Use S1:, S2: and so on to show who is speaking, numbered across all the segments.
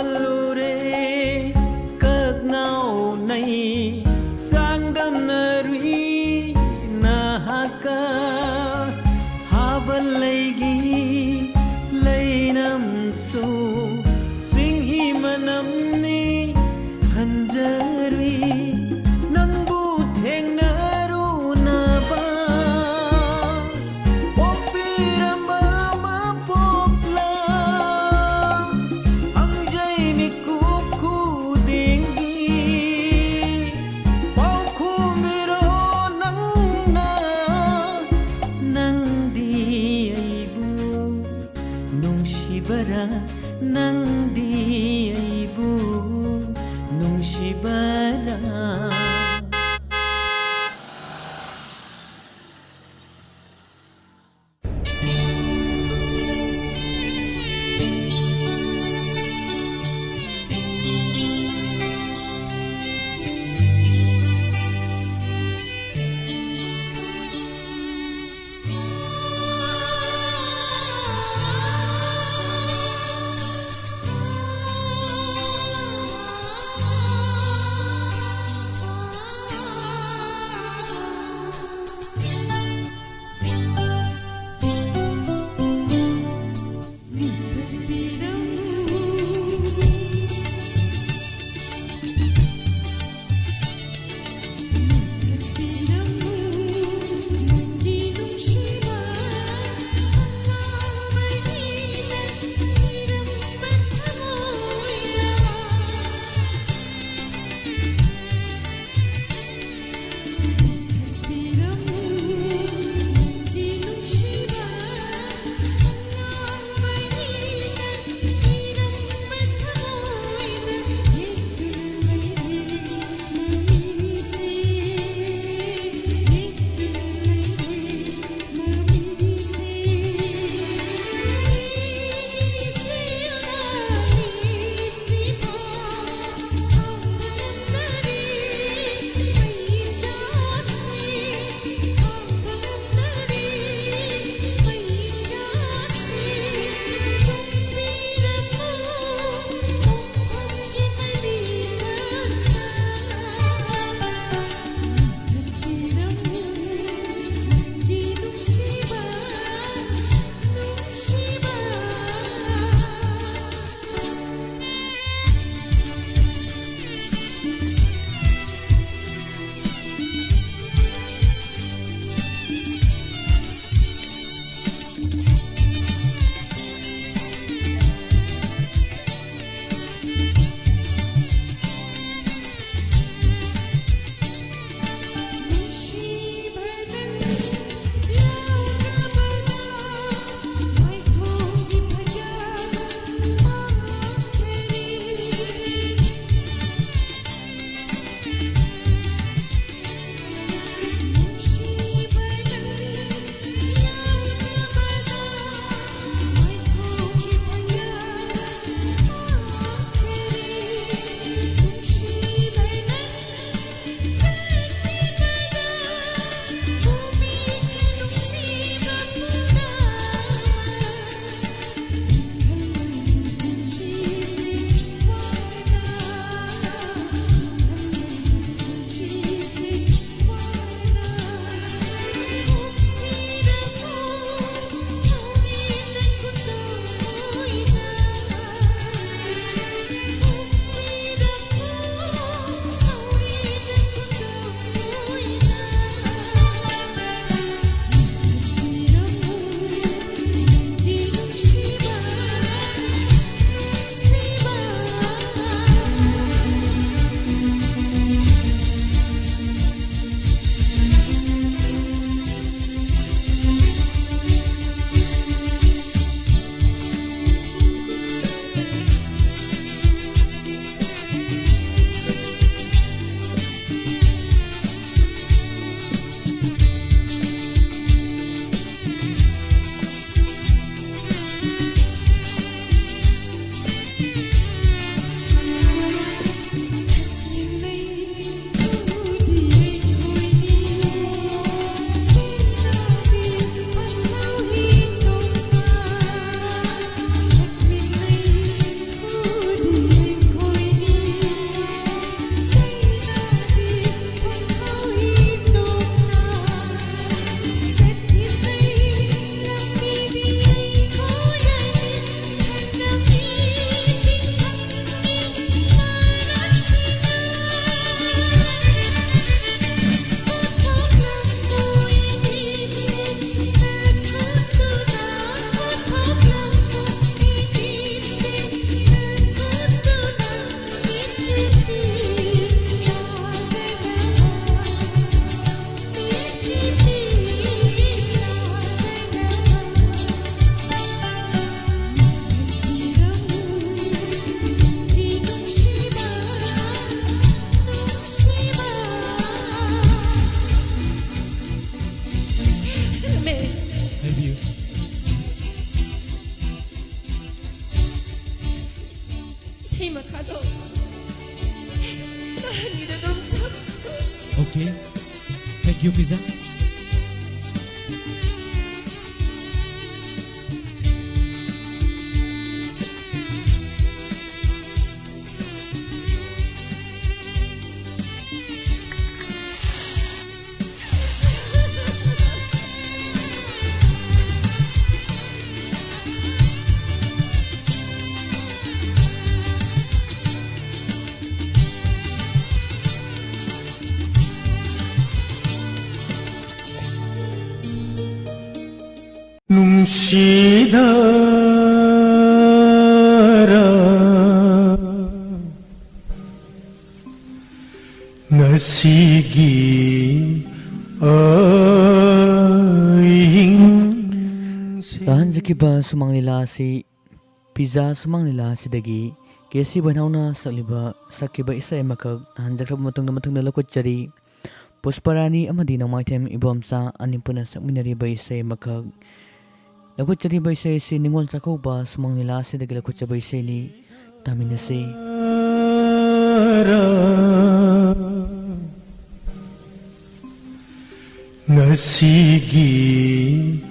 S1: lure cất ngao này sang đâm nari na haka haban lagi lainam su sing hi manam ni hanjari nangbu thengnaru na ba pokpiramba ma pokla angjai mi
S2: 아닙니다. 너무 참.
S3: Okay. Thank you, Pizza.
S1: 뭉시더라 나시기
S4: Tahan jakiba sumang nila si Pizza sumang nila si Dagi kesi banhauna sakliba sakiba isa emakag tahan jakrab matang na lakot jari Pusparani amadi nang maitem ibomsa animpuna sakminari ba isa emakag lakot jari ba isa si Ningol Sakoba sumang nila si Dagi lakot jari ba isa ni taminasi
S1: 나시기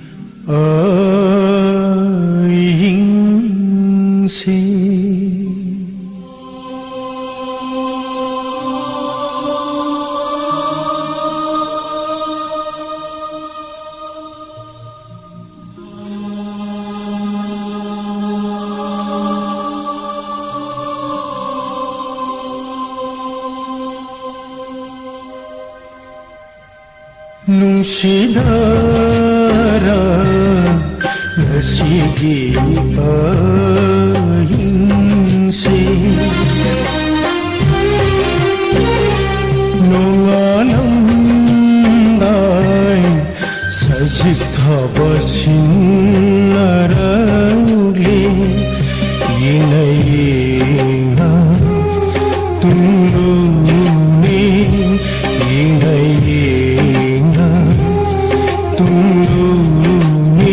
S1: 어잉시 뭉시더라 나시기 어잉시 농아는 나이 사직하버신 나라리 이나이나 둥루니 이나이나 둥루니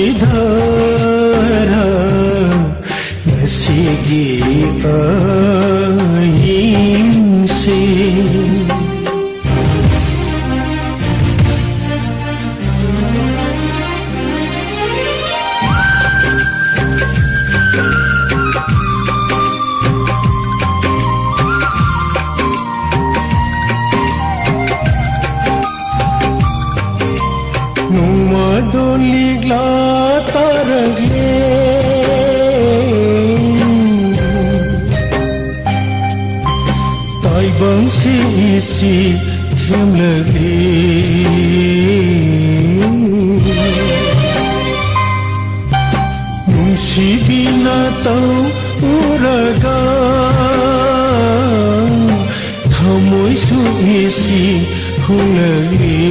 S1: 뭉시더라 나시기 어잉시 농마돌리글라 따라글레 ताइबंसी इसी खेमलगी नुंसीबिना तो उरगा थमोइसु इसी हुलगी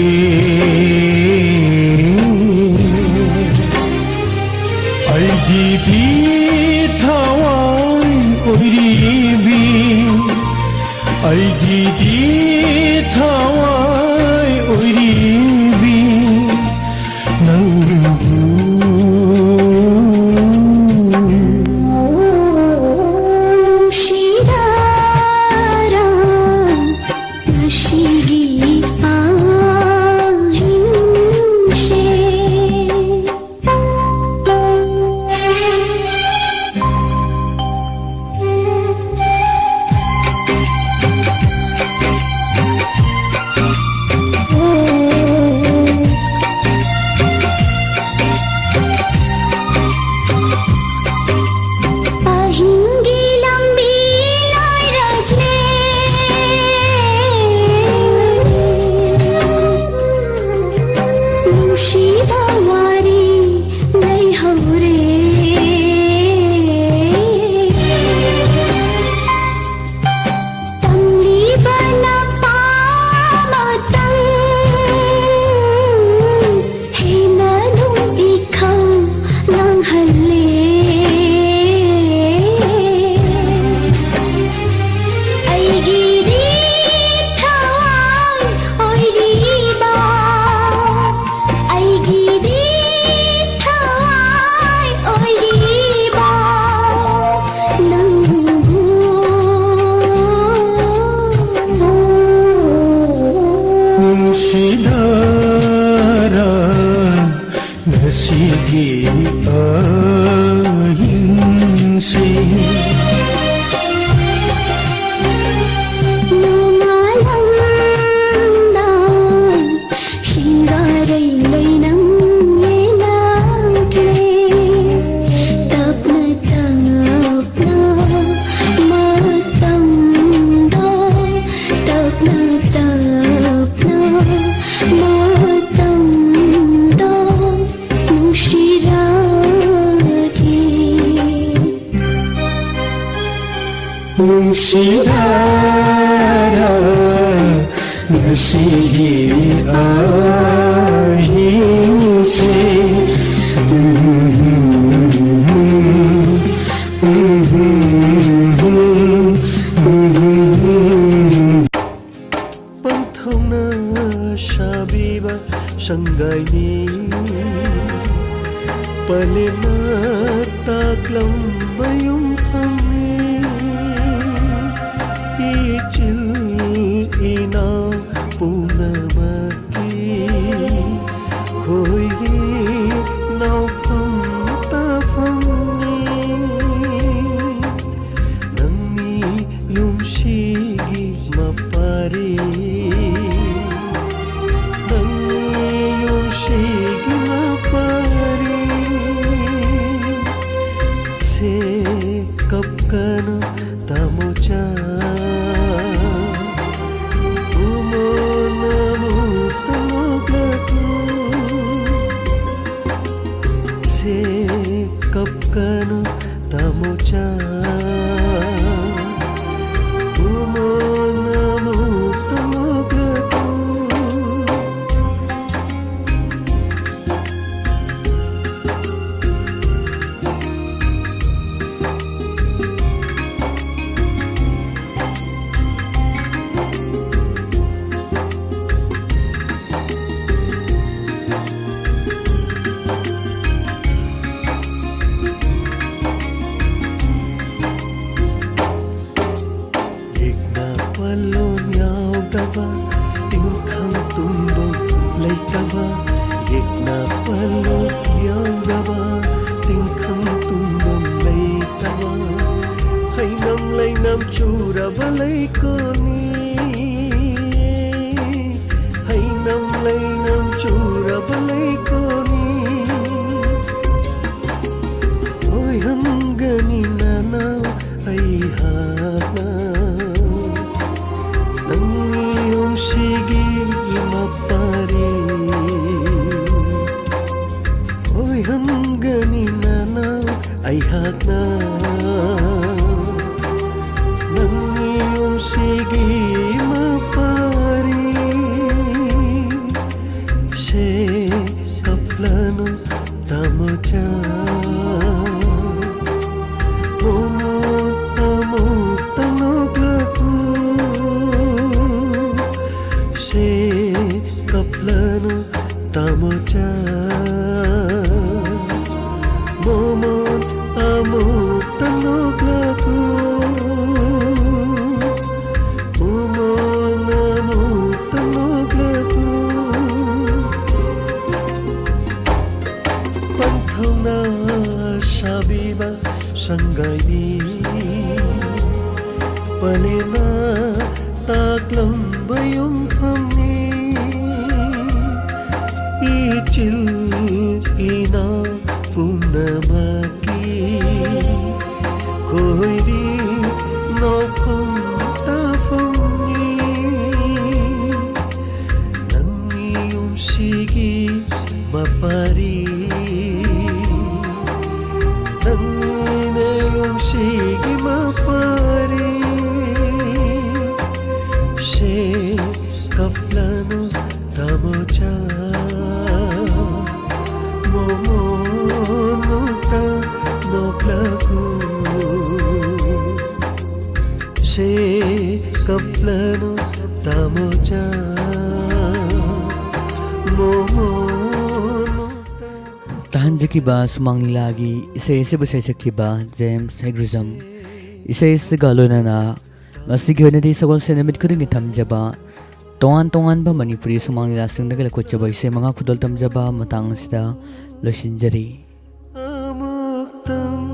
S1: आईगी थावाई ओरिबी आईगी थावाई ओरिबी नंगू
S2: शीदारा नशीगी आहिंशे
S1: ꯅꯨꯡꯁꯤ Nungshirara Ngasigi ahimse Panthona shabiba shangaini Palema taklam bayum phamni Ichil ina punamaki Khoiri nau pham ta phamni Nangni yumshigi mapari Nangni yumshigi mapari Se kapkana tamocha kapkana tamocha umona mutamoglatu Tingkhang tumbang laitaba Yekna palo yagaba Tingkhang tumbang laitaba Hainam lainam chura balay ko ni Hainam lainam chura balay ko ni Oy hanggani nanaw ay hana Sige mapari Oy hanggani nanaw ay hakna Nang iyong sige mapari Se kaplano tamocha Umot amot tanoglaku Se kaplano tamocha momot amot tanoglaku momon amot tanoglaku Panthona shabiba sanggaini Palena taklam bayum phamni Ichil ina punamaki Khoiri nokum ta phamni Nangi yumshigi mapari Nangi yumshigi mapari Se kaplano tamocha momono tanoglaku Se kaplano tamocha momono
S4: Tahan jakiba sumang nilagi isa-isa basay jakiba James Hegrizam isa-isa galo na Ngasigi na di sa kong sinamit ko rin itamjaba Tongan-tongan ba Manipuri sumang nilasang nagalakot jaba Isa mga kudol tamjaba matang sida Losinjari
S1: Amuktam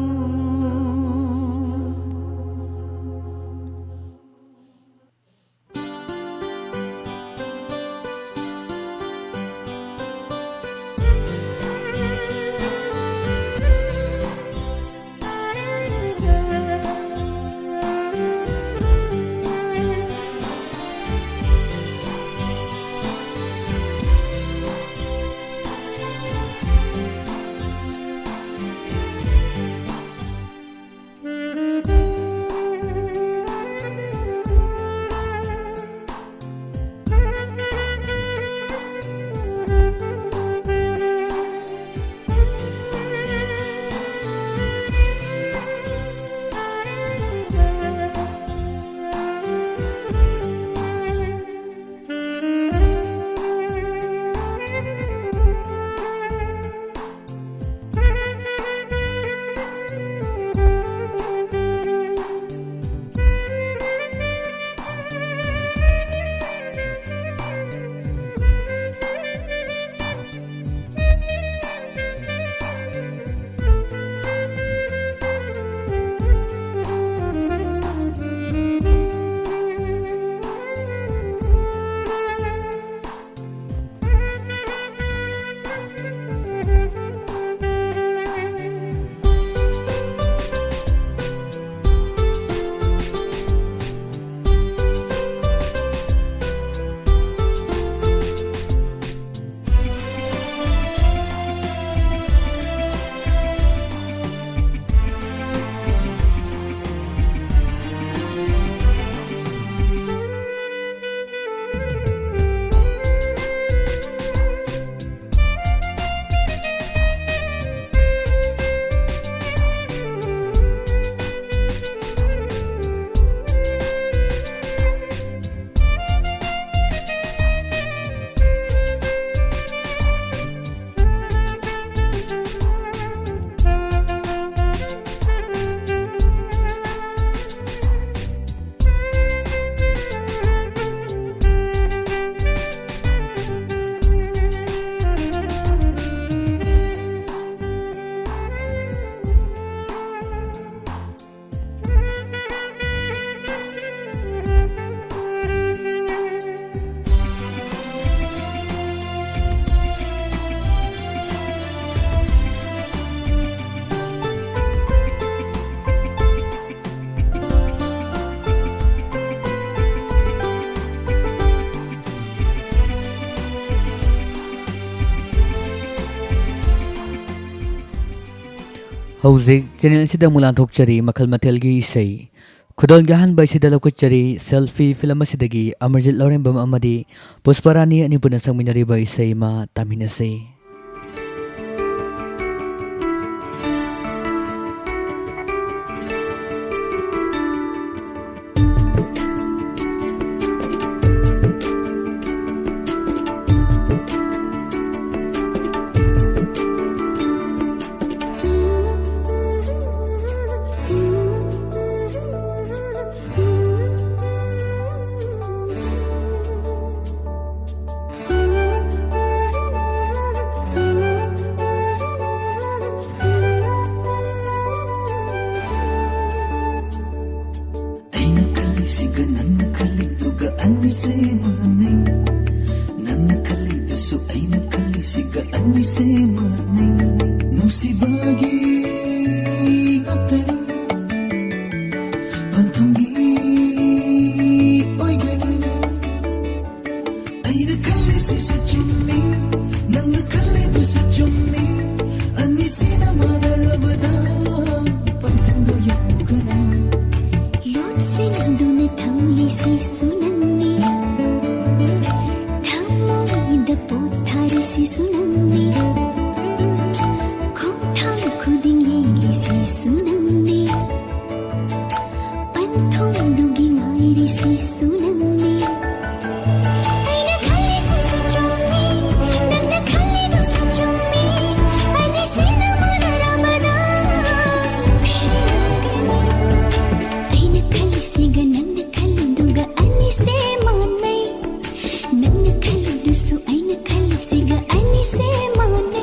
S4: Hauzik channel sida mulan thokchari makhal mathelgi isai khudol gahan bai sida lokuchari selfie film asidagi Amarjit Lorembam amadi Pusparani ani puna sangminari bai isai ma taminase.
S1: Siga ನನ್ನ ಕಲಿಯುಗ ಅನ್ನಿಸೇ ಮಾನೆ ನನ್ನ ಕಲಿದಸು ಐನ ಕಲಿಸಿಗ ಅನ್ನಿಸೇ ಮಾನೆ ನುಸಿಬಾಗಿ ಅತ್ತರಿ ಪಂತುಂಗಿ ಒಯ್ಗನಿ ಐನ ಕಲಿಸಿ ಸುಚುಮ್ಮಿ ನನ್ನ ಕಲಿದಸು ಚುಮ್ಮಿ ಅನ್ನಿಸಿನ ಮಾದಳಬದ ಪಂತಂದು ಯೋಗನ
S2: से नंदुन थमली से सुनन्नी थमोइद पोथारी से सुनन्नी खोठाम खुदिन येंगी से सुनन्नी पंथों दुगी मायरी से सुनन्नी ऐना खली से सुचुम्मी नन्ना खली दो सुचुम्मी अन्नी से नमन रमदा ऐना खली ಸಿಗ ನನ್ನ ಕಲಿದುಗ ಅನ್ನಿಸೇ ಮಾನೆ ನನ್ನ ಕಲಿದುಸು ಐನ ಕಲಿಸಿಗ ಅನ್ನಿಸೇ Mane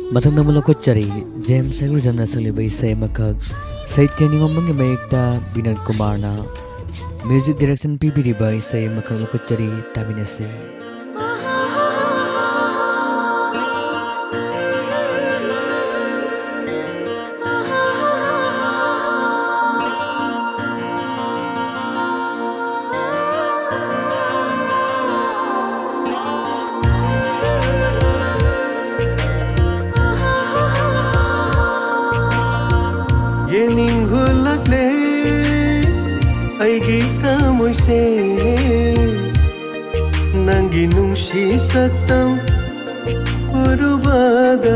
S4: Matang na ko chari James Agro Jamna Sali Bay Say Makag Saitya Ningomang Mayekta Binad Kumar na music direction ꯄꯤꯕꯤꯔꯤꯕ ꯏꯁꯩ ꯑꯃꯈꯛ ꯂꯧꯈꯠꯆꯔꯤ ꯇꯥꯃꯤꯟꯅꯁꯤ꯫
S5: 예닝 흘락래 아이기 까모세 난기 뭉시 샀던 우르바다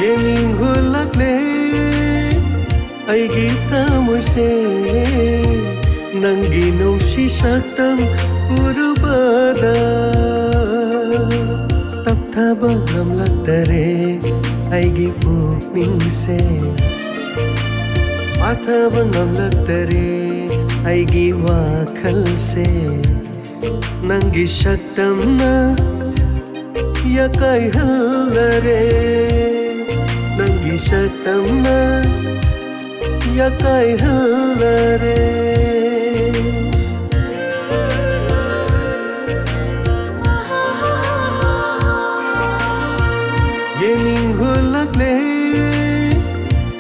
S5: 예닝 흘락래 아이기 까모세 난기 뭉시 샀던 우르바다 Taba ngamlak dare aigi pukning se Ataba ngamlak dare aigi wakhal se Nangi shaktam na yakai hallare Nangi shaktam na yakai hallare 예닝 흘락래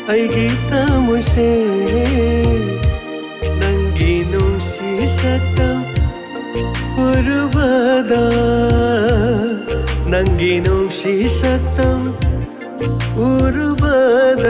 S5: 아이기 따무세 난기 농시 샀다 우르바다 난기 농시 샀다 우르바다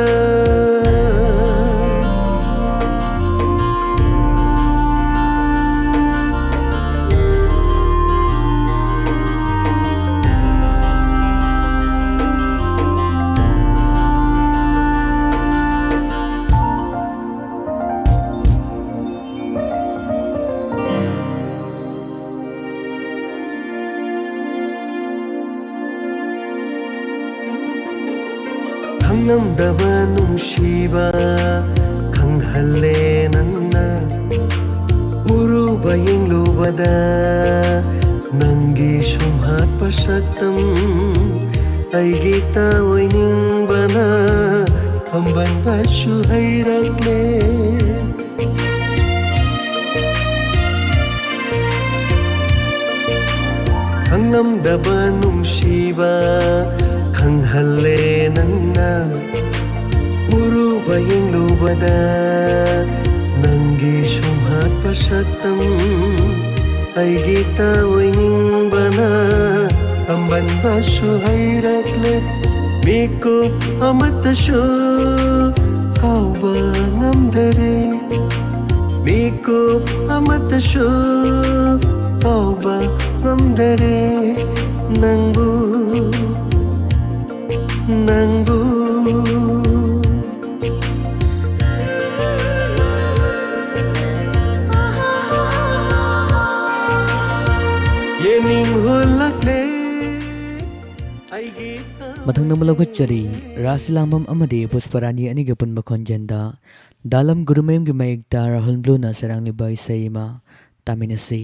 S5: 강남다바 농시바 강할래 난나 우루바 잉루바다 난기 shumhat pasaktam aigi tawining bana amban basu hayrakle 강남다바 농시바 강할래 난나 우루바 잉루바다 난기 shumhat pasaktam aigi tawining bana amban basu hayrakle mikup amatashu kauba ngamdare mikup amatashu kauba ngamdare nangbu nangbu yening hulakle aigi
S4: ꯃꯊꯪꯗ ꯂꯧꯈꯠꯆꯔꯤ ꯔꯥꯁꯤꯂꯥꯡꯕꯝ ꯑꯃꯗꯤ ꯄꯨꯁꯄꯔꯥꯅꯤ ꯑꯅꯤꯒꯤ ꯄꯨꯟꯕ ꯈꯣꯟꯖꯦꯜꯗ ꯗꯥꯂꯝ ꯒꯨꯔꯨꯃꯌꯨꯝꯒꯤ ꯃꯌꯦꯛꯇ ꯔꯥꯍꯨꯜ ꯕ꯭ꯂꯨꯅ ꯁꯩꯔꯥꯡꯂꯤꯕ ꯏꯁꯩ ꯑꯃ ꯇꯥꯃꯤꯟꯅꯁꯤ꯫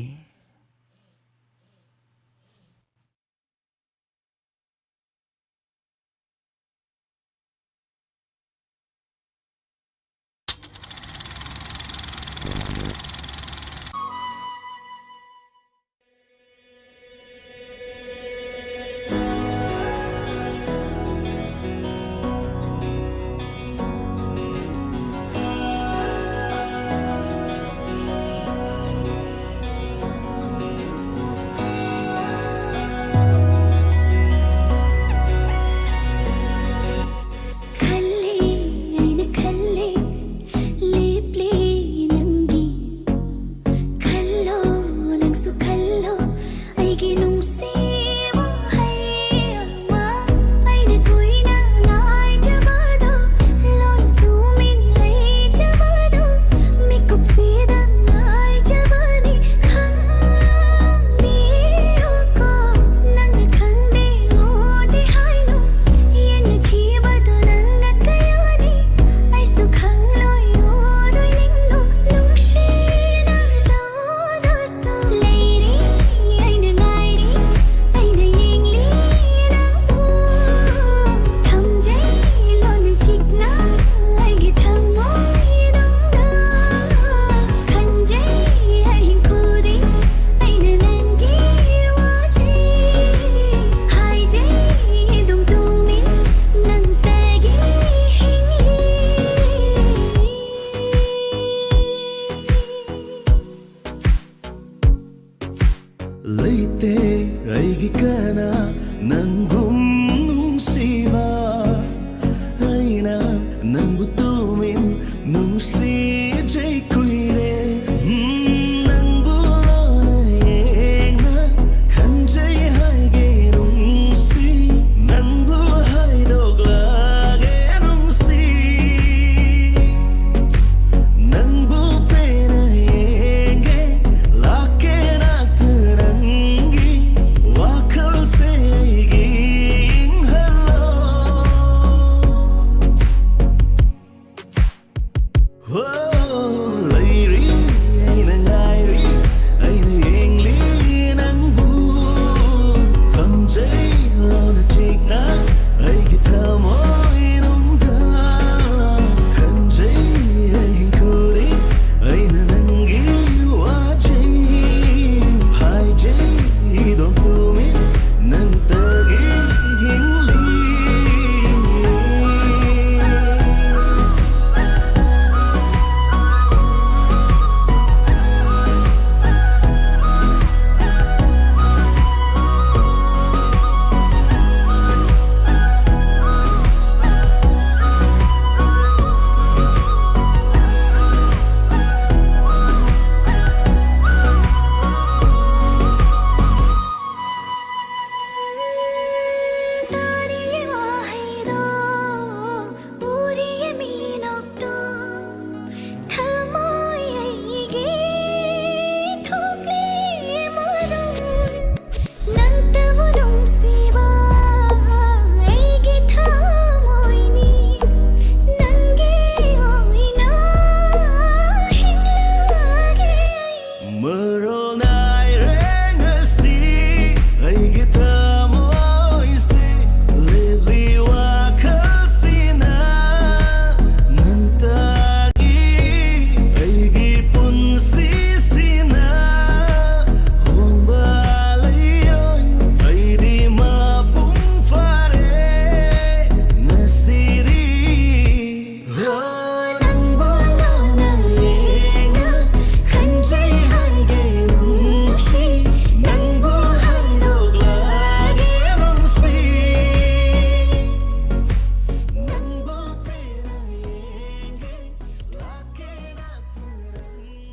S1: ꯑꯩꯒꯤ ꯀꯅꯥ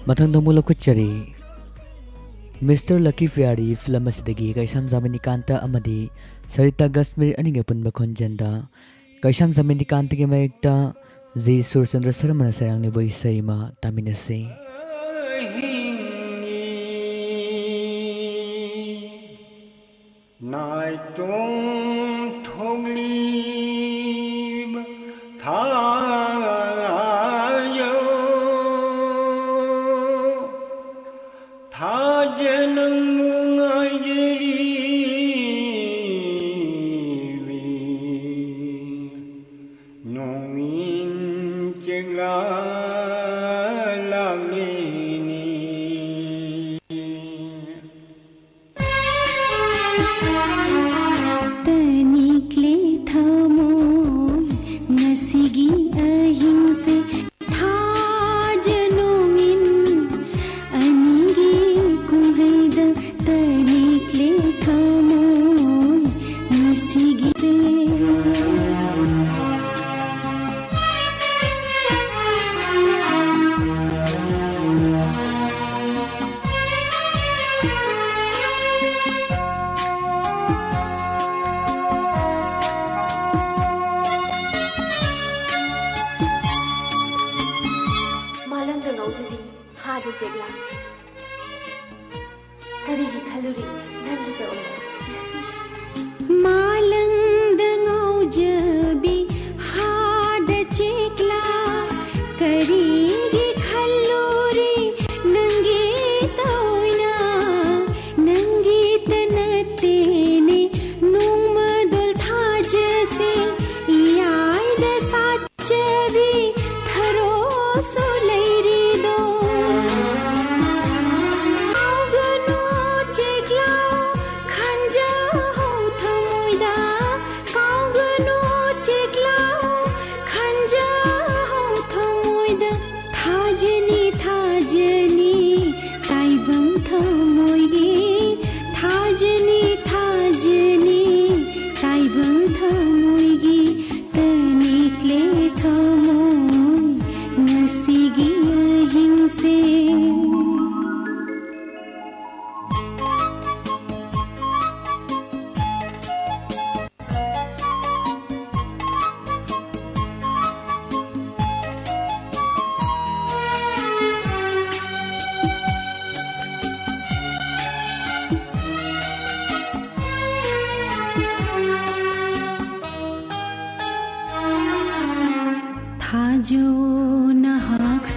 S4: Matang damula kuchari Mr. Lucky Fairy film asidagi kaisam Zamanikanta amadi Sarita Gasmir aninga punba khonjanda kaisam Zamanikanta ge mayekta J. Surchandra Sarmana sarangni bai saima taminase
S6: Nai tung thonglim thayo thajanang ngayri nongin chega lamini
S2: Tanikle thamoy ngasigi ahingse thajanongin anigi kumhaida tanikle thamoy ngasigi
S7: Malangda ngaujudi hada jegla karigi khaluri nandita ola
S2: Malangda ngaujabi hada chekla karigi khalluri nangi tauna nangi tanatene nungmadul thajase iyai da sachavi tharo soleiri do augano chekla khanja ho thamoida kaugano chekla khanja ho thamoida thajani thajani taibang thamoige thajani thajani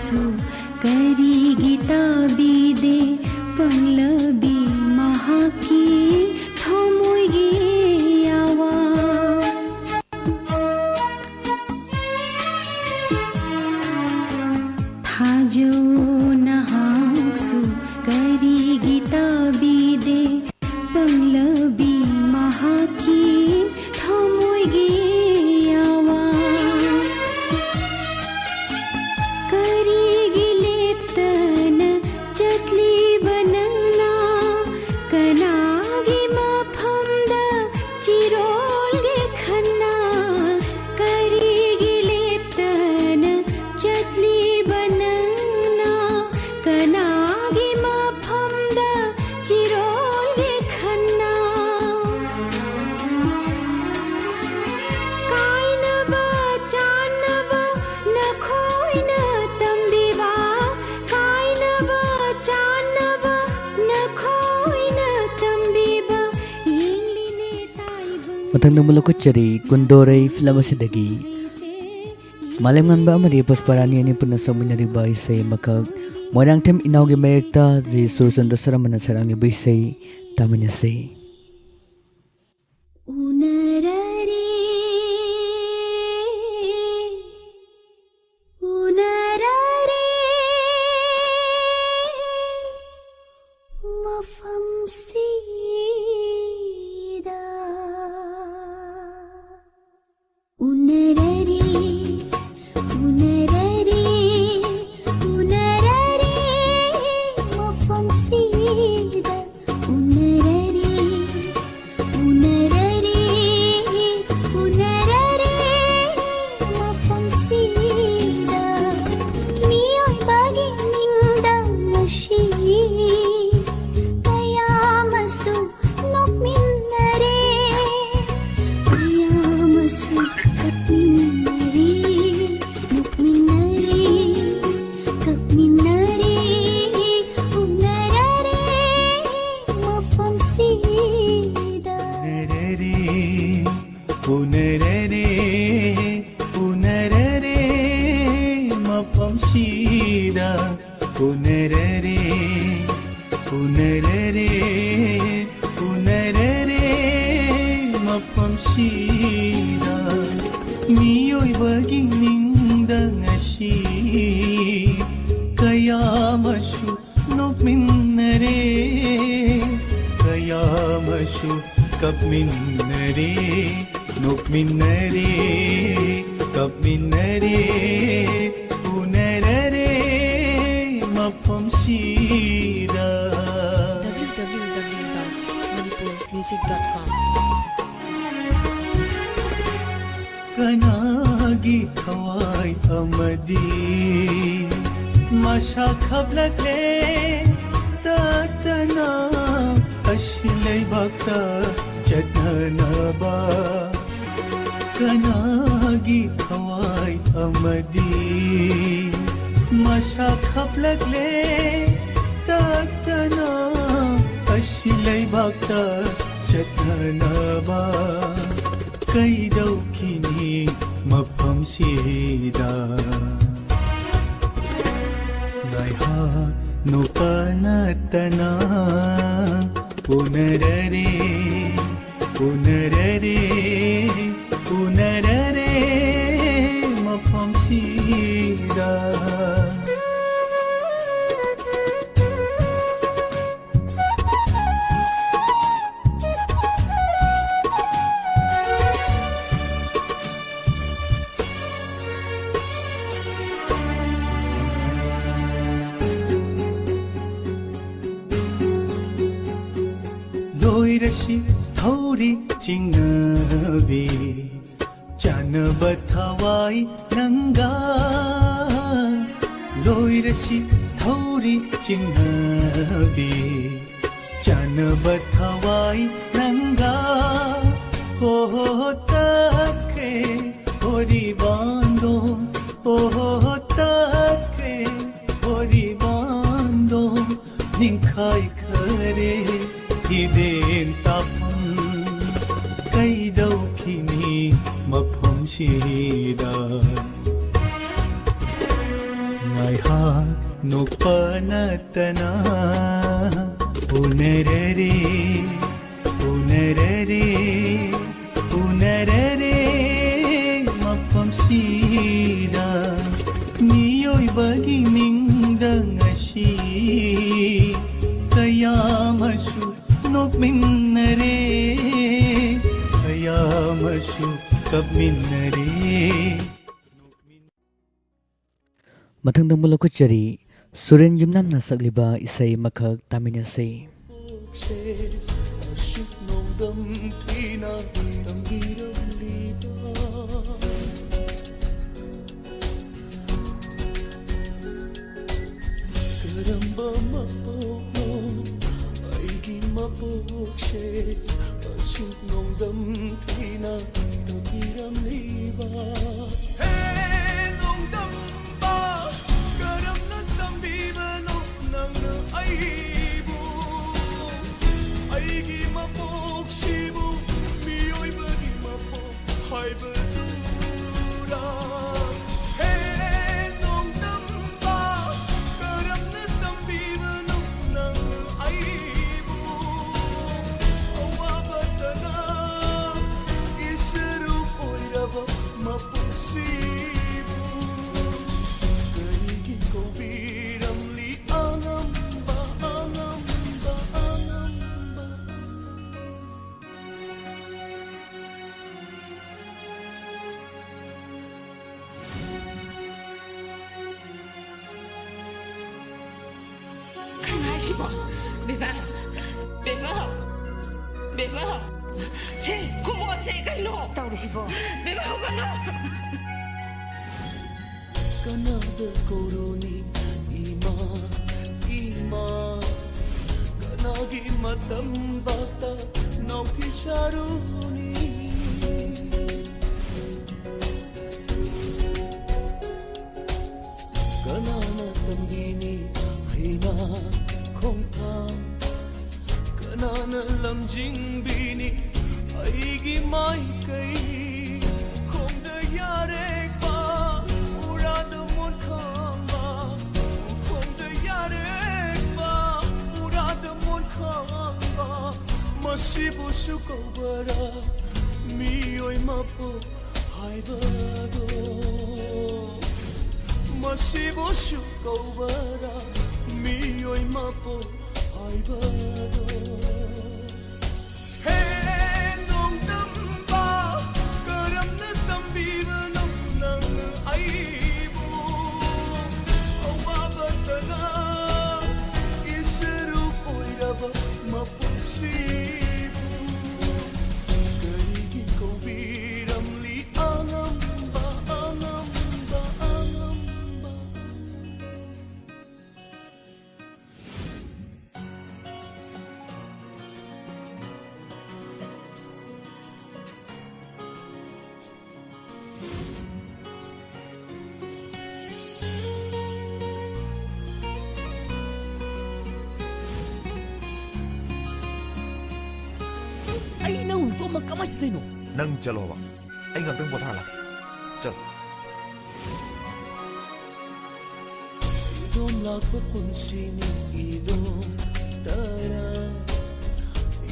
S2: ꯁꯨ ꯀꯔꯤꯒꯤ ꯇꯥꯕꯤꯗꯦ ꯄꯪꯂꯕꯤ ꯃꯍꯥꯛꯀꯤ ꯊꯃꯣꯏꯒꯤ ꯑꯋꯥ ꯊꯥꯖꯧ ꯅꯍꯥꯛꯁꯨ ꯀꯔꯤꯒꯤ ꯇꯥꯕꯤꯗꯦ ꯄꯪꯂꯕꯤ ꯃꯍꯥꯛꯀꯤ ꯊꯃꯣꯏꯒꯤ ꯑꯋꯥ ꯀꯔꯤꯒꯤ ꯂꯦꯞꯇꯅ ꯆꯠꯂꯤꯕ ꯅꯪꯅ ꯀꯅꯥꯒꯤ ꯃꯐꯝꯗ ꯆꯤꯔꯣꯜꯒꯦ ꯈꯟꯅ ꯀꯔꯤꯒꯤ ꯂꯦꯞꯇꯅ ꯆꯠꯂꯤꯕ ꯅꯪꯅ ꯀꯅꯥꯒꯤ ꯃꯐꯝꯗ ꯆꯤꯔꯣꯜꯒꯦ ꯈꯟꯅ ꯀꯥꯏꯅꯕ ꯆꯥꯟꯅꯕ ꯅꯈꯣꯏꯅ ꯇꯝꯕꯤꯕ ꯀꯥꯏꯅꯕ ꯆꯥꯟꯅꯕ ꯅꯈꯣꯏꯅ ꯇꯝꯕꯤꯕ ꯌꯦꯡꯂꯤꯅꯦ ꯇꯥꯏꯕꯪ
S4: ꯃꯊꯪꯗ ꯃꯨꯂꯨꯀꯠꯆꯔꯤ ꯀꯨꯟꯗꯣꯔꯩ ꯐꯤꯂꯝ ꯑꯁꯤꯗꯒꯤ ꯃꯥꯂꯦꯝ ꯉꯥꯟꯕ ꯑꯃꯗꯤ ꯄꯨꯁꯄꯔꯥꯅꯤ ꯑꯅꯤ ꯄꯨꯟꯅ ꯁꯛꯃꯤꯟꯅꯔꯤꯕ ꯏꯁꯩ ꯑꯃꯈꯛ ꯃꯣꯏꯔꯥꯡꯊꯦꯝ ꯏꯅꯥꯎꯒꯤ ꯃꯌꯦꯛꯇ ꯖꯤ ꯁꯨꯔꯆꯟꯗ꯭ꯔ ꯁꯔꯃꯅ ꯁꯛꯂꯤꯕ ꯏꯁꯩ ꯇꯥꯃꯤꯟꯅꯁꯤ.
S2: ഉണരരേ ഉണരരേ മഫം സീദാ ഉണരരേ ഉണരരേ ഉണരരേ മഫം സീദാ ഉണരരേ ഉണരരേ ഉണരരേ മഫം സീദാ മിയൊയ്ബാഗി നിಂದ നശി കയാമസു നൊക്മിന്നരേ കയാമസു കപ്മിന്നരേ നൊക്മിന്നരേ കപ്മിന്നരേ ഉണരരേ മഫം സീദാ
S1: പുനരരേ പുനരരേ മപ്പം ശീദ പുനരരേ പുനരരേ പുനരരേ മപ്പം ശീദ മിയൊയ്ബഗി നിಂದ ngasi കയാമശു നൊക്മിന്നരേ കയാമശു കപ്മിന്നരേ നൊക്മിന്നരേ കപ്മിന്നരേ പുനരരേ മപ്പം ശീദ
S8: www.manipurmusic.com
S1: ꯀꯅꯥꯒꯤ ꯊꯋꯥꯏ ꯑꯃꯗꯤ ꯃꯁꯥ ꯈꯞꯂꯛꯂꯦ ꯇꯠꯇꯅ ꯑꯁꯤ ꯂꯩꯕꯥꯛꯇ ꯆꯠꯅꯅꯕ ꯀꯅꯥꯒꯤ ꯊꯋꯥꯏ ꯑꯃꯗꯤ ꯃꯁꯥ ꯈꯞꯂꯛꯂꯦ ꯇꯠꯇꯅ ꯑꯁꯤ ꯂꯩꯕꯥꯛꯇ ꯆꯠꯅꯅꯕ ꯀꯩꯗꯧꯈꯤꯅꯤ ꯃꯐꯝꯁꯤꯗ ꯉꯥꯏꯍꯥꯛ ꯅꯣꯛꯄ ꯅꯠꯇꯅ ꯎꯅꯔꯔꯦ ꯎꯅꯔꯔꯦ ꯎꯅꯔꯔꯦ ꯃꯐꯝꯁꯤꯗ ꯂꯣꯏꯔꯁꯤ ꯊꯧꯔꯤ ꯆꯤꯡꯅꯕꯤ ꯆꯥꯅꯕ ꯊꯋꯥꯏ ꯅꯪꯒ ꯂꯣꯏꯔꯁꯤ ꯊꯧꯔꯤ ꯆꯤꯡꯅꯕꯤ ꯆꯥꯅꯕ ꯊꯋꯥꯏ ꯅꯪꯒ ꯍꯣ ꯇꯠꯈ꯭ꯔꯦ ꯍꯣꯔꯤꯕꯥꯟꯗꯣꯝ ꯍꯣ ꯇꯠꯈ꯭ꯔꯦ ꯍꯣꯔꯤꯕꯥꯟꯗꯣꯝ ꯅꯤꯡꯈꯥꯏꯈꯔꯦ ꯍꯤꯗꯦꯟ ꯇꯥꯐꯝ ꯀꯩꯗꯧꯈꯤꯅꯤ ꯃꯐꯝꯁꯤꯗ ha no panatana Unerere mapam sida Niyo'y bagi mingdang ashi Kaya masu nok minnare Kaya masu kap minnare
S4: Mathangdang mulakutchari Suren Jimnamna sagliba isay makhag taminase.
S5: Kanada koroni ima kanagi matam bata nauti saruni kanana tambini haina khongthang kanana lamjing bini aigi mai kai khongda yare Masibu sukobara miyoy mapo haibado Masibu sukobara miyoy mapo haibado Hey nong tamba karam na tambiba nong nang aibu Awabatana isaru foiraba mapusi
S8: Nang chalo ba ai ngam teng pothala chal
S5: idom lakpa punsini idom tara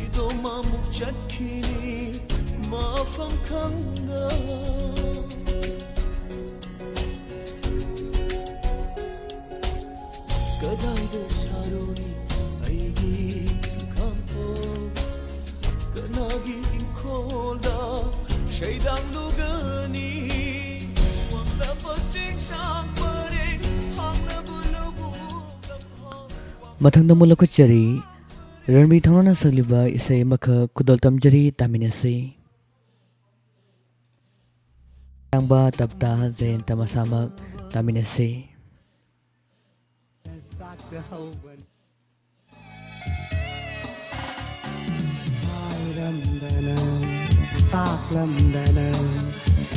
S5: idom amuk chatkini mafam khanga kadai saroni aigi kampo kanagi inkolda shaydang lugani wangla paching sang pare hangna bulubu
S4: Mathangdang mulakutchari Ranbir Thaunana sagliba isay makhag kudol tamjari taminase. Tangba tapta zain tamasamak taminase.
S9: Taklamdana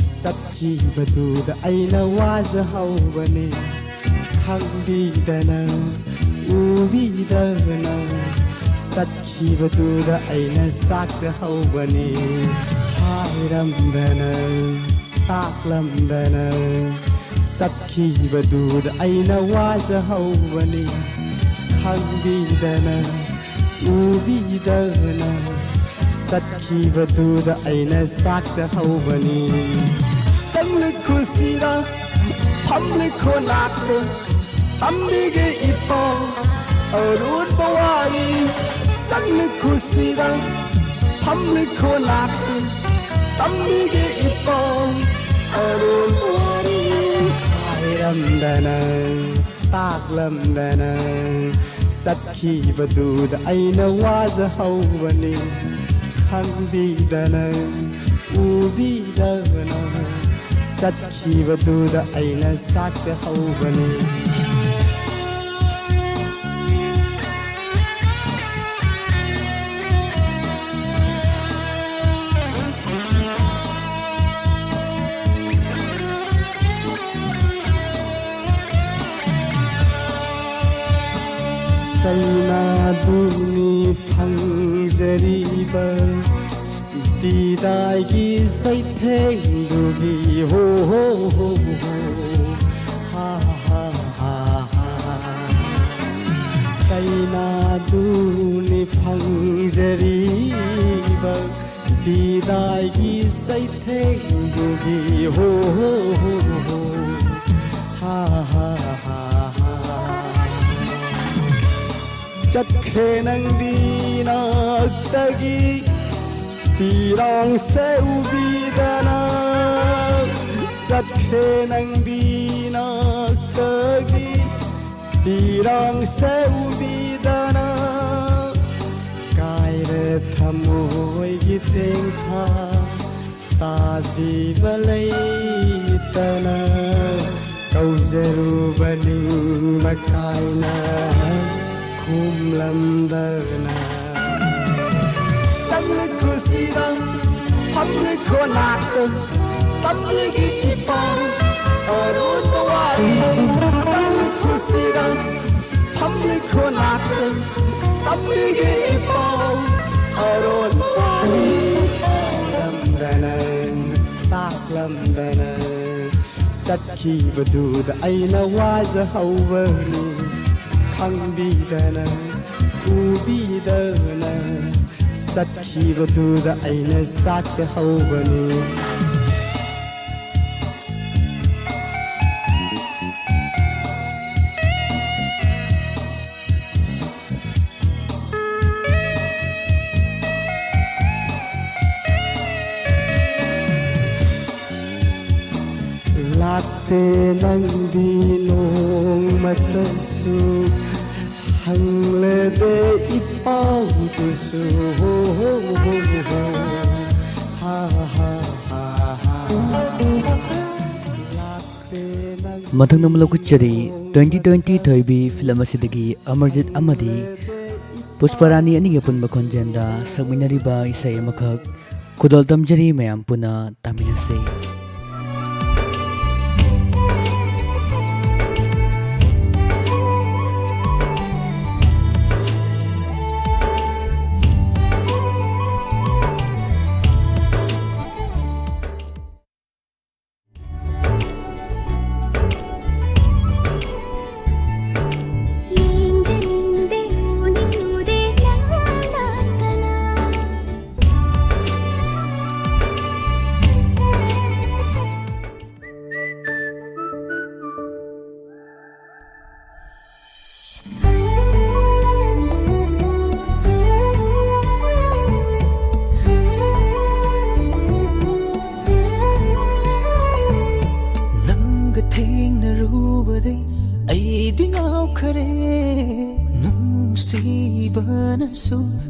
S9: Sabhi baduda aina wazahawbane Khangdidana Ubidana Sabhi baduda aina saksahawbane Hairamdana Taklamdana ꯆꯠꯈꯤꯕꯗꯨꯗ ꯑꯩꯅ ꯋꯥꯖꯍꯧꯕꯅꯤ ꯈꯪꯕꯤꯗꯅ ꯎꯕꯤꯗꯅ ꯆꯠꯈꯤꯕꯗꯨꯗ ꯑꯩꯅ ꯆꯥꯛꯆꯍꯧꯕꯅꯤ ꯆꯪꯂꯤ ꯈꯨꯁꯤꯗ ꯐꯝꯂꯤ ꯈꯣꯂꯥꯛꯇ ꯇꯝꯕꯤꯒꯦ ꯏꯄꯥꯎ ꯑꯔꯨꯟꯕ ꯋꯥꯔꯤ ꯆꯪꯂꯤ ꯈꯨꯁꯤꯗ ꯐꯝꯂꯤ ꯈꯣꯂꯥꯛꯇ ꯇꯝꯕꯤꯒꯦ ꯏꯄꯥꯎ ꯑꯔꯨꯟꯕ ꯋꯥꯔꯤ ꯍꯥꯏꯔꯝꯗꯅ ꯇꯥꯛꯂꯝꯗꯅ ꯆꯠꯈꯤꯕꯗꯨꯗ ꯑꯩꯅ ꯋꯥꯖꯍꯧꯕꯅꯤ ꯈꯪꯕꯤꯗꯅ ꯎꯕꯤꯗꯅ ꯆꯠꯈꯤꯕꯗꯨꯗ ꯑꯩꯅ ꯆꯥꯛꯆꯍꯧꯕꯅꯤ ꯆꯩꯅꯥꯗꯨꯅꯤ ꯐꯪꯖꯔꯤꯕ ꯗꯤꯗꯥꯏꯒꯤ ꯆꯩꯊꯦꯡꯗꯨꯒꯤ ꯍꯣ ꯍꯣ ꯍꯣ ꯍꯣ ꯍꯥ ꯍꯥ ꯍꯥ ꯍꯥ ꯆꯩꯅꯥꯗꯨꯅꯤ ꯐꯪꯖꯔꯤꯕ ꯗꯤꯗꯥꯏꯒꯤ ꯆꯩꯊꯦꯡꯗꯨꯒꯤ ꯍꯣ ꯍꯣ ꯍꯣ ꯍꯣ ha ha ha ha chakhe nangdi naktagi tirang se ubidana chakhe nangdi naktagi tirang se ubidana kaire thamoi gi tengtha tabi balai tana kaujarubani makaina khumlamdana samle khusida hamle khonak tamle gi ipang arun bawari samle khusida hamle khonak tamle gi ipang arun bawari lamdana taklamdana ꯆꯠꯈꯤꯕꯗꯨꯗ ꯑꯩꯅ ꯋꯥꯖꯍꯧꯕꯅꯤ ꯈꯪꯕꯤꯗꯅ ꯎꯕꯤꯗꯅ ꯆꯠꯈꯤꯕꯗꯨꯗ ꯑꯩꯅ ꯆꯥꯛꯆꯍꯧꯕꯅꯤ Latte nangdi nongmatasu hanglede ipau tusu ho ho ho ho ha ha ha ha
S4: Mathang nam lokuchari 2020 thoibi film asidagi Amarjit amadi Pusparani ani gapun bakhonjenda sagminari ba isai amakhak khudol tamjari mayam puna taminase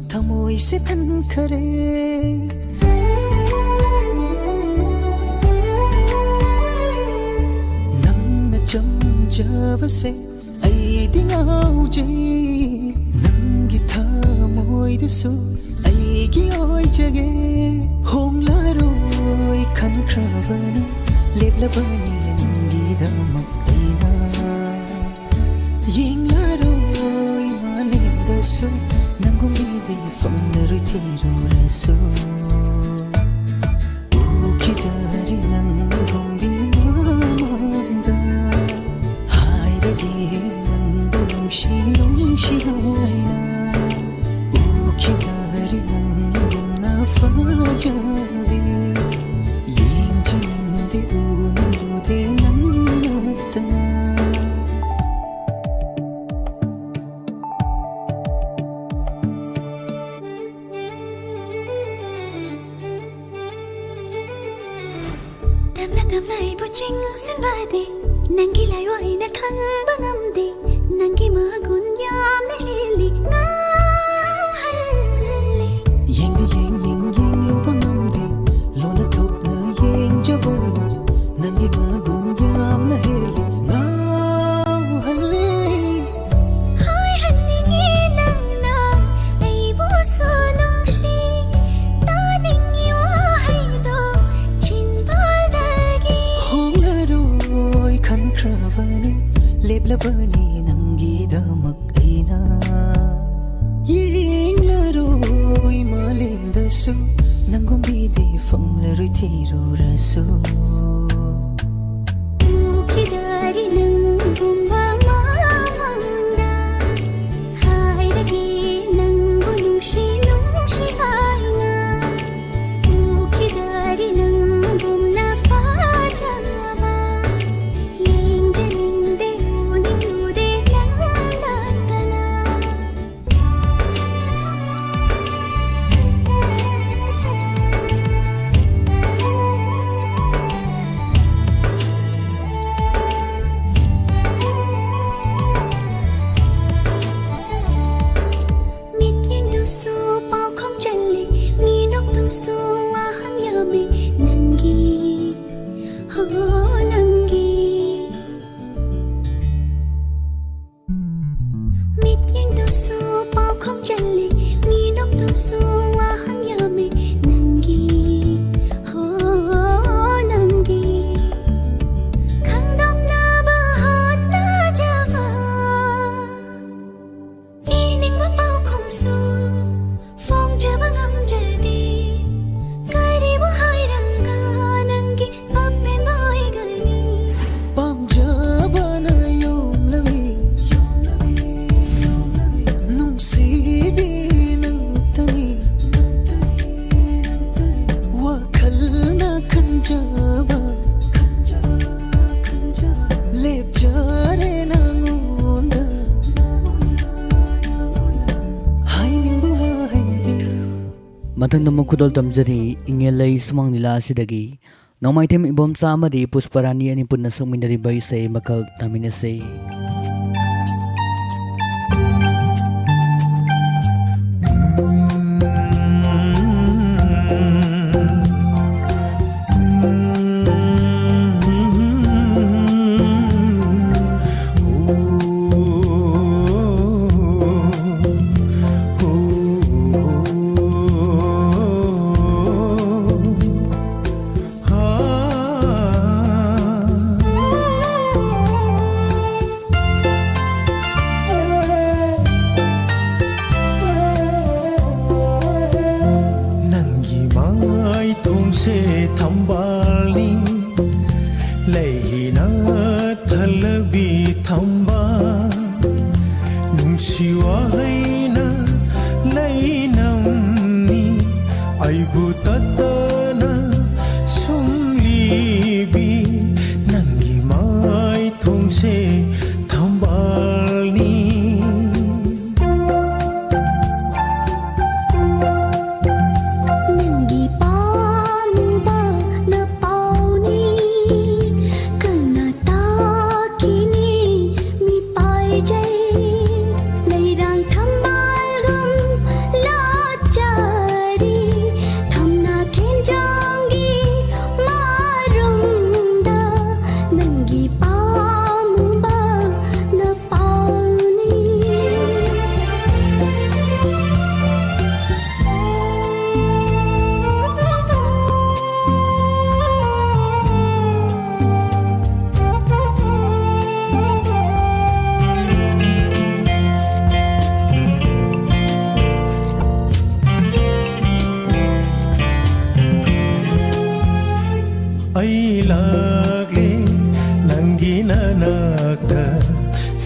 S5: Thamoi se than khare nang na cham javase ai dingau jai nang gi thamoi de su ai gi oi jage hong la roi khan khravani leblabani ndi damak aina ying la roi malim da su nangum bidi famnari thiru raso ukidari nang rombi mamanda
S2: Tamna tamna ibu ching silbade nangi laiwai na khangba ngamde nangi magun yam na heli ngau halle
S5: yeng lupa ngamde lona thop na yeng jabo nangi magun yam na heli ngau halle
S2: hai hanningi nang na ibu sonong shi ta ningi wa hai do chinbal dagi
S5: hongaroi khan kravani leblabani nangi damak aina yeng laroi malim dasu nangom bide famlaroi thiru rasu
S2: ukidari nang gumba mamangda hai dagi nang bunung shi hai na ukidari nang gumna fa jama yeng jaling de uning ude nang natana mit yeng du su bao không chali mi nok du su wa hang yami nangi ho nangi mit yeng du su bao không chali mi nok du su wa hang yami nangi ho nangi khang dom na ba hat na java ining ba bao không su phong cha ba ngam cha di kari ba hai ranga nangi apen boy gani
S5: pamjabana yom lavi nung sibi nang tani wakal na kanjaba lep jare na ngonda hai ning ba hai di
S4: Matang na khudol tamjari ingelai sumang nila asidagi nongmai them ibom sa amadi Pusparani ani punna sangminari bai sai makal tamina sei
S1: nangi mai thong se thambali leina thalabi thamba nungsiwa haina leinamni aibu tatana sumlibi nangi mai thong se thambali
S2: nangi pamu ba na pauni kana ta kini mi pai jai leirang thambal gum la chari thamna khen jangi marum da nangi pamu ba na pauni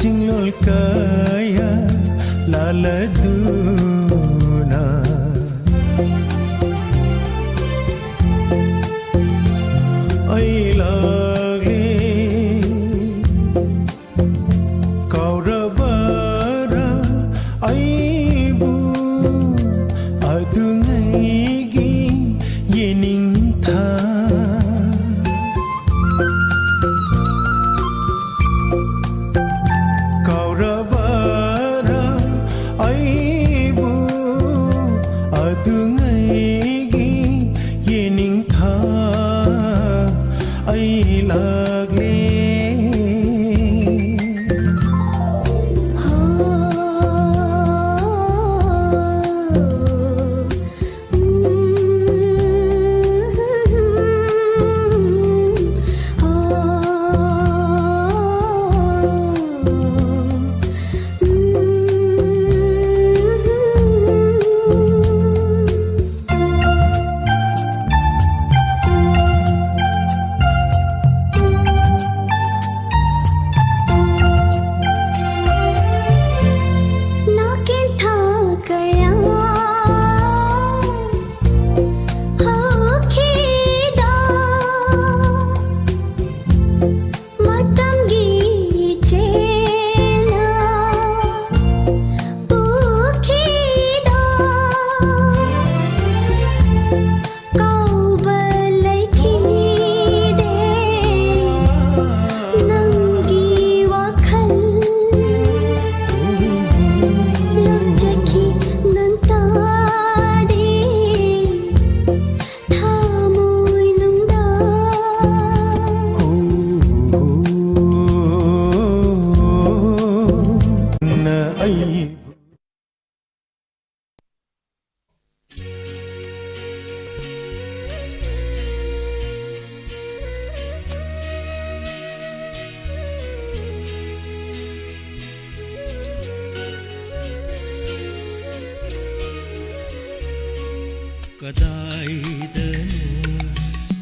S1: singlol kaya laladuna ay lagle kaurabara aibu adungaigi yening tha kaurabara aibu adungaigi yening tha ai lagle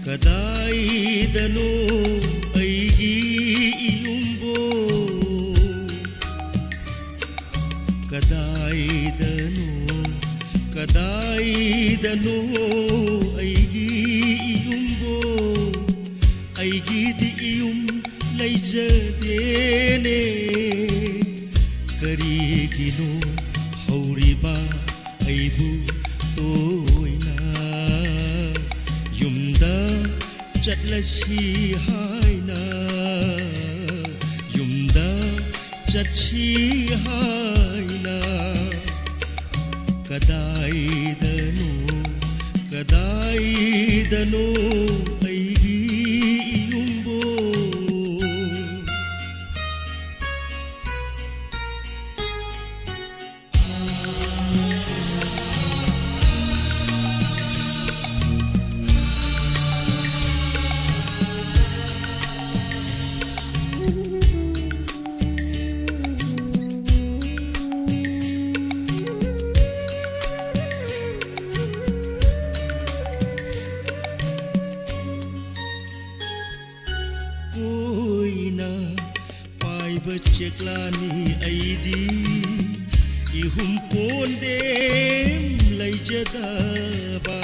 S10: ಕದಾಯಿದನು ಐಗಿ ಇಯುಂಬೋ ಕದಾಯಿದನು ಐಗಿ ಇಯುಂಬೋ ಐಗಿದಿ ಇಯುಂ ಲೈಜದೇನೆ ಕರಿಗಿನು ಹೌರಿಬಾ ಐಬು ತೋಯ್ನಾ yumda chatlashi haina yumda chatchi haina kadaidanu aigi yumbo Ceklani aidi ihum pondem laijadaba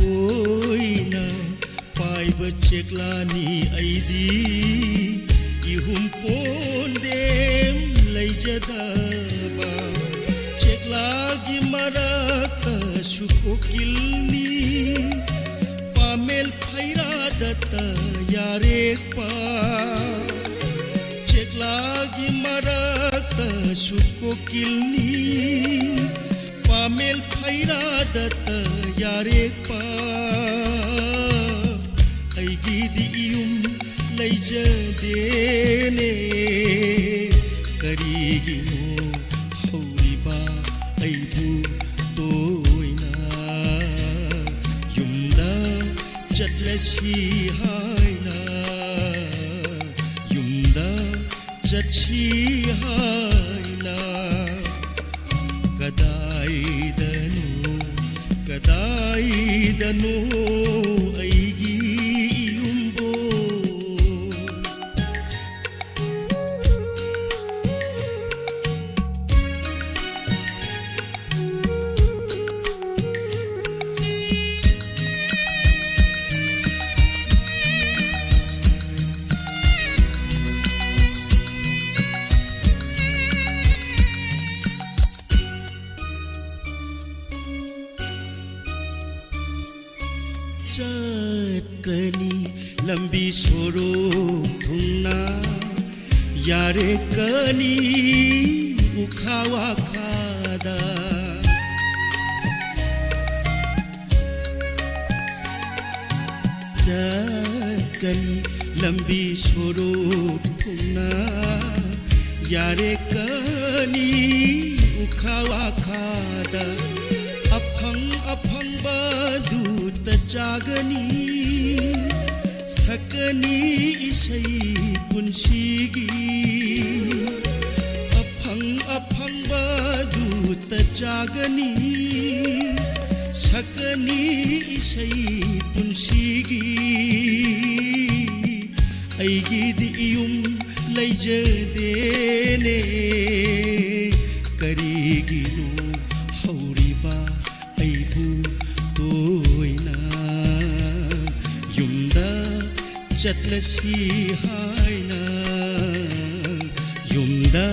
S10: oina paiba ceklani aidi ihum pondem laijadaba ceklagi maraka shukokilni Mel phaira datta yarek pa ceklagi marakta shukko kilni pamel phaira datta yarek pa aigi dium laijadene karigino hauriba aibu toina yumda chatlashi haina yumda chatchi haina kadaidanu aigi lambi sorok thungna yare kani ukhawa khada Kani lambi sorok thungna yare kani ukhawa khada aphang badu ta jagani sakani isai punshigi aphang badu ta jagani sakani isai punshigi aigidi iyum laijadene kariginu hauriba aibu toina yumda chatlasi haina yumda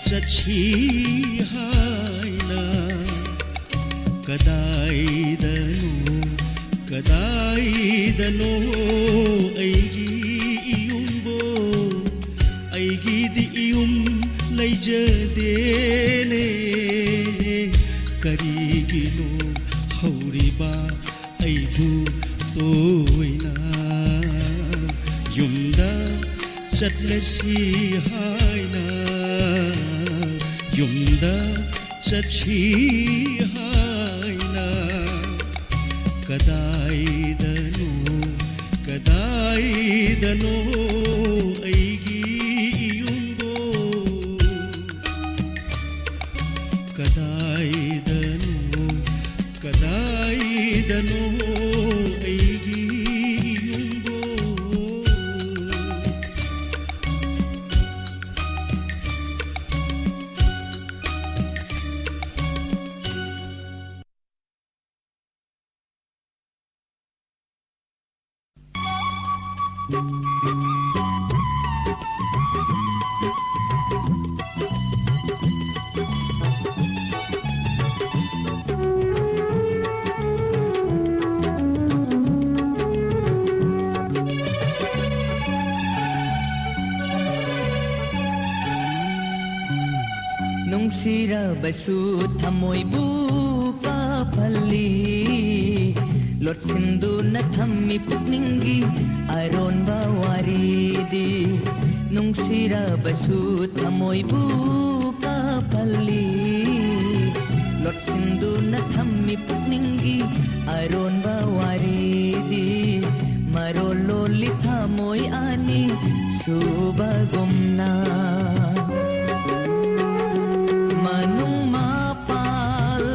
S10: chatchi haina kadaidano aigi iyumbo aigidi iyum laijadene karigino hauriba aibu toina yumda chatlasi haina yumda chatchi haina kadaidano aigi iyumbo kadaidano aigi iyumbo
S11: Basu thamoi bu pa phalli lot sindu na thammi pukningi aron bawari di nung sira basu thamoi bu pa phalli lot sindu na thammi pukningi aron bawari di marolo li thamoi ani suba gumna Manung mapal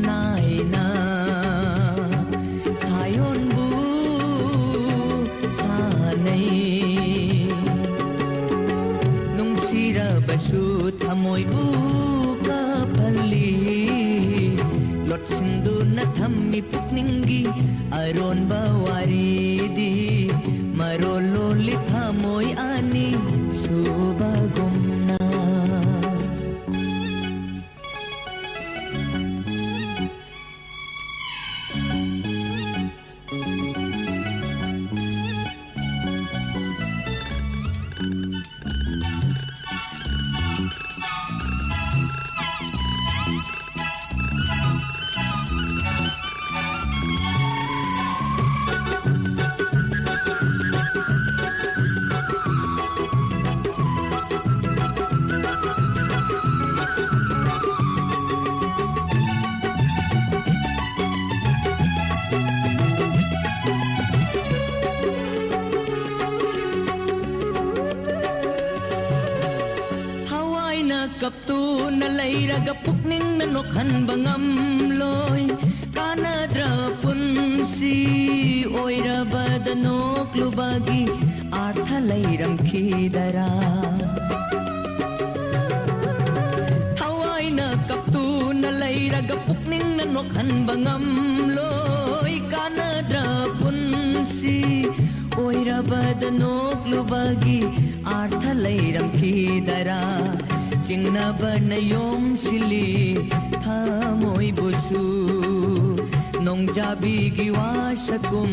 S11: naina sayon bu sanai nung sira basu thamoi bu ka phalli lot sindu na thammi pukningi aron bawari di marolo li thamoi ani suba gumna kaptu na lairaga pukning nanokhan bangam loy kanadra punsi oira badanok lubagi artha lairam khidara thawai na kaptu na lairaga pukning nanokhan bangam loy kanadra punsi oira badanok lubagi artha lairam khidara Jingna banayom sili thamoi busu नोंजाबीगी वाशकुम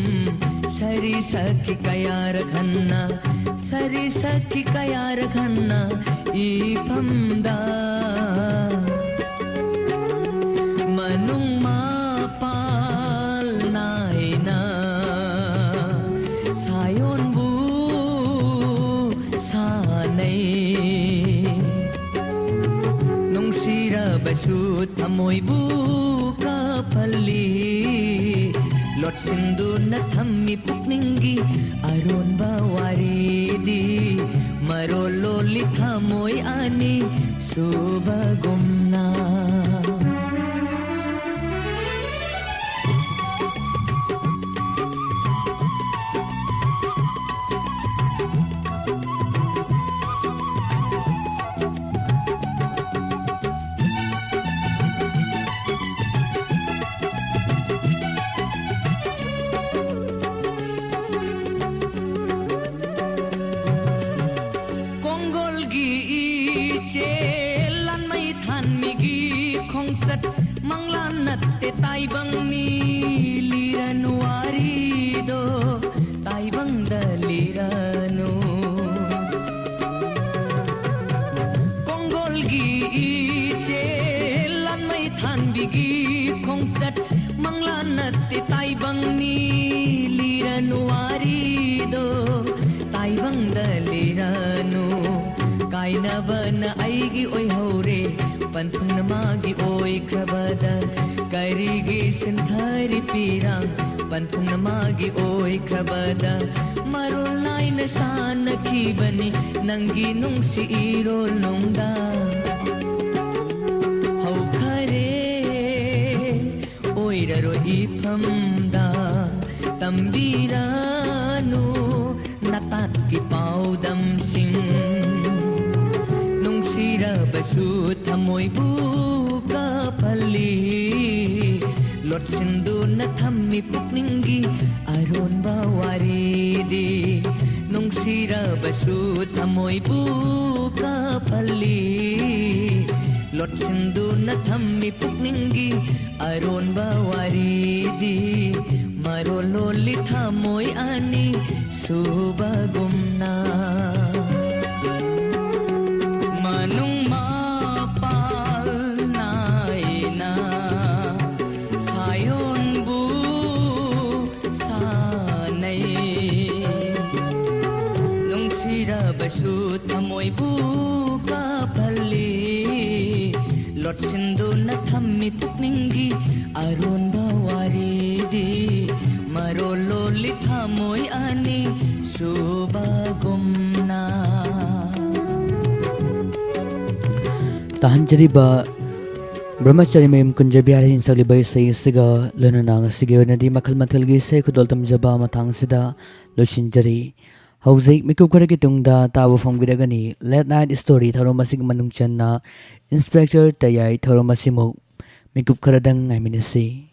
S11: सरी सखी कयार खन्ना सरी सखी कयार खन्ना इफमदा मनुंग मापाल नायना सायोनबू सानै नोंसिरबसु थमोइबू kapali lot sinduna thammi pukningi aron bawaridi marolo lithamoy ani subagumna manglanat te taibang ni liranwari do taibang dalirano konggol gi iche lan mai than bigi khongsat manglanat te taibang ni liranwari do taibang dalirano kaina bana aigi oi hore panthung namagi oi khabada karigi sinthari pirang panthung namagi oi khabada marol nai na san khibani nangi nung si irol nongda hau khare oi raro ifamda tambiranu natat ki paudam sing basu thamoy buka pali lot sindu na thammi pukningi aron bawaridi nung sira basu thamoy buka pali lot sindu na thammi pukningi aron bawaridi marolo lithamoy ani subagumna manung basu thamoy buka pali lot sindu na thammi pukningi aron bawaridi marolo lithamoy ani subagumna
S4: tahan jariba brahmachari mayum kunjabiari insalibai sai siga lonanang sige nadi makhal mathalgi se khudol tamjaba mathang sida loshinjari hauzik mikup kharagi tungda tabu phomgiragani late night story tharomasig manung channa inspector tayai tharomasimuk mikup kharadang ngaiminisi